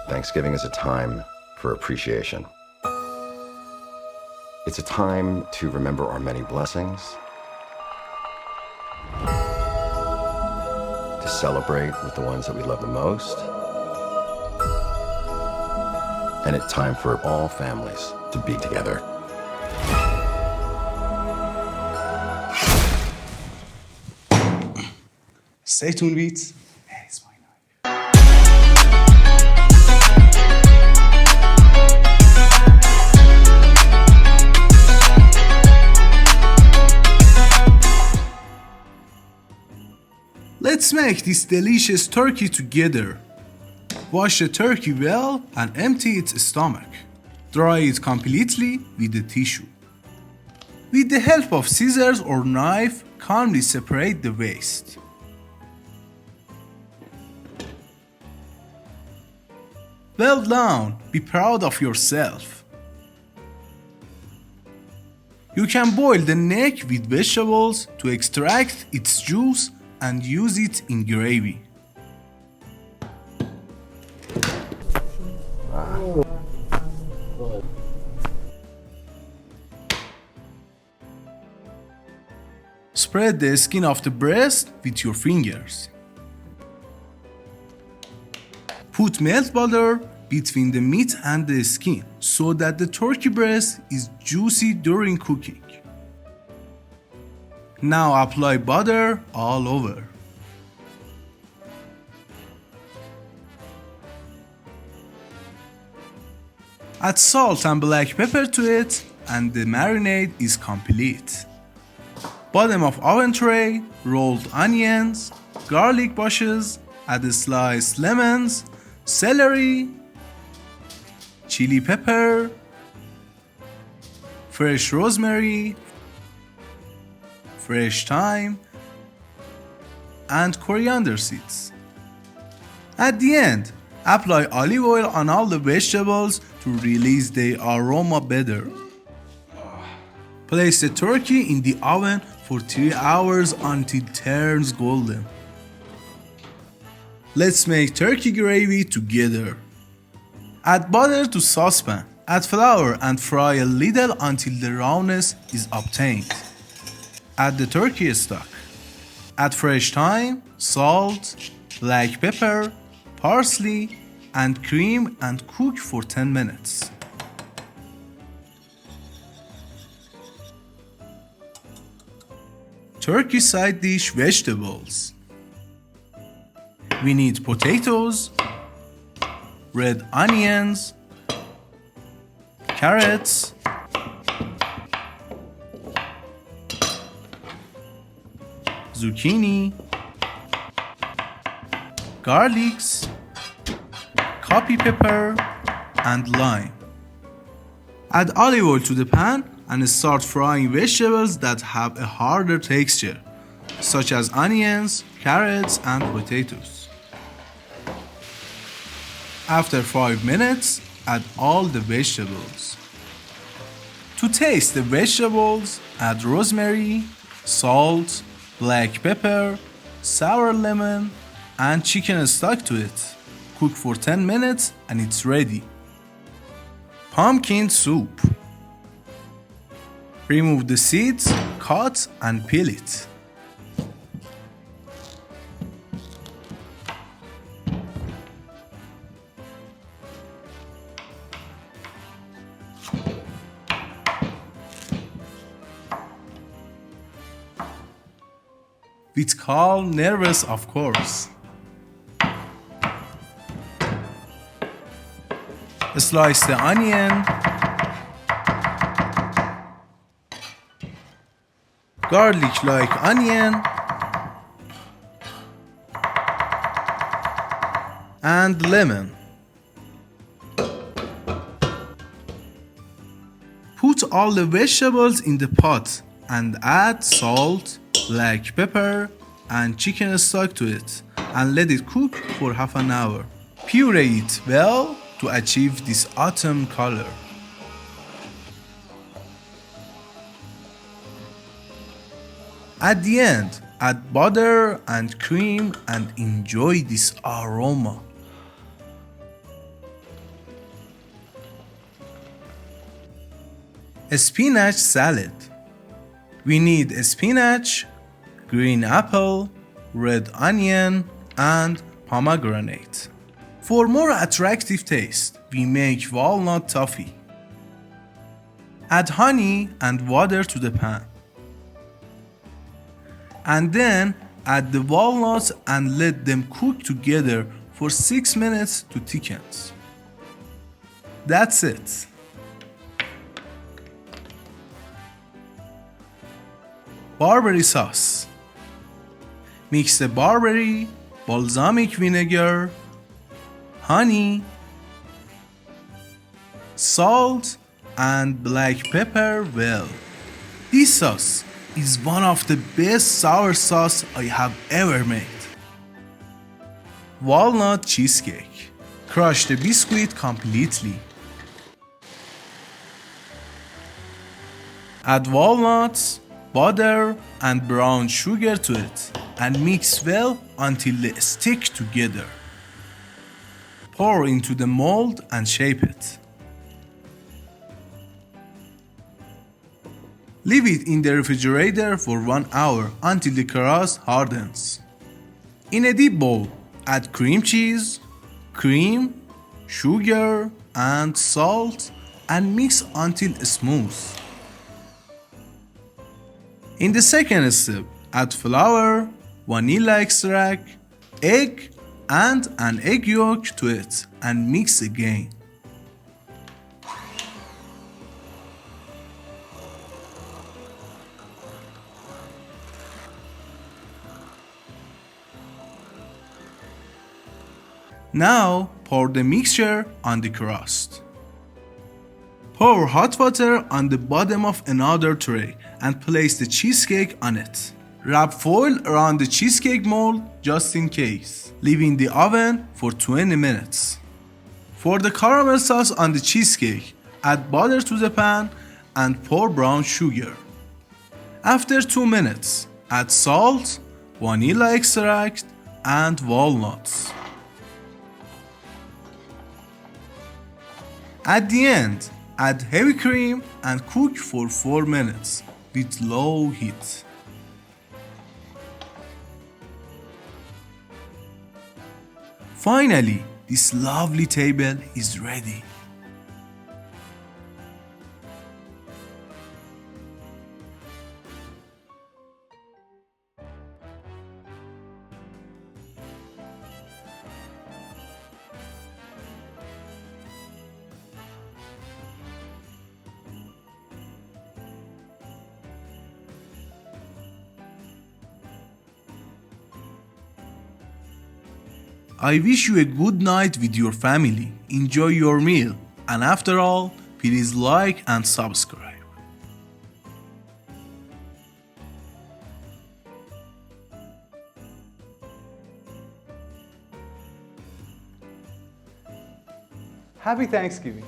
Thanksgiving is a time for appreciation. It's a time to remember our many blessings, to celebrate with the ones that we love the most, and it's time for all families to be together. Stay tuned with Let's make this delicious turkey together. Wash the turkey well and empty its stomach. Dry it completely with a tissue. With the help of scissors or knife, calmly separate the waste. Well done, be proud of yourself. You can boil the neck with vegetables to extract its juice and use it in gravy. Spread the skin of the breast with your fingers. Put melt butter between the meat and the skin so that the turkey breast is juicy during cooking. Now apply butter all over. Add salt and black pepper to it and the marinade is complete. Bottom of oven tray, rolled onions, garlic bushes, add sliced lemons, celery, chili pepper, fresh rosemary, fresh thyme, and coriander seeds. At the end, apply olive oil on all the vegetables to release the aroma better. Place the turkey in the oven for 3 hours until it turns golden. Let's make turkey gravy together. Add butter to saucepan. Add flour and fry a little until the roundness is obtained. Add the turkey stock. Add fresh thyme, salt, black pepper, parsley, and cream and cook for 10 minutes. Turkey side dish vegetables. We need potatoes, red onions, carrots, zucchini, garlics, Kapi pepper, and lime. Add olive oil to the pan and start frying vegetables that have a harder texture, such as onions, carrots, and potatoes. After 5 minutes, add all the vegetables. To taste the vegetables, add rosemary, salt, black pepper, sour lemon, and chicken stock to it. Cook for 10 minutes and it's ready. Pumpkin soup. Remove the seeds, cut and peel it. With calm, nervous of course. Slice the onion, garlic like onion, and lemon. Put all the vegetables in the pot and add salt, black pepper, and chicken stock to it and let it cook for half an hour. Puree it well to achieve this autumn color. At the end, add butter and cream and enjoy this aroma. A spinach salad. We need a spinach, green apple, red onion, and pomegranate. For more attractive taste, we make walnut toffee. Add honey and water to the pan. And then add the walnuts and let them cook together for 6 minutes to thicken. That's it. Barberry sauce. Mix the barberry, balsamic vinegar, honey, salt, and black pepper well. This sauce is one of the best sour sauce I have ever made. Walnut cheesecake. Crush the biscuit completely. Add walnuts, butter, and brown sugar to it and mix well until they stick together. Pour into the mold and shape it. Leave it in the refrigerator for 1 hour until the crust hardens. In a deep bowl, add cream cheese, cream, sugar, and salt and mix until smooth. In the second step, add flour, vanilla extract, egg, and an egg yolk to it and mix again. Now pour the mixture on the crust. Pour hot water on the bottom of another tray and place the cheesecake on it. Wrap foil around the cheesecake mold just in case. Leave in the oven for 20 minutes. For the caramel sauce on the cheesecake, add butter to the pan and pour brown sugar. After 2 minutes, add salt, vanilla extract, and walnuts. At the end, add heavy cream and cook for 4 minutes with low heat. Finally, this lovely table is ready. I wish you a good night with your family. Enjoy your meal. And after all, please like and subscribe. Happy Thanksgiving.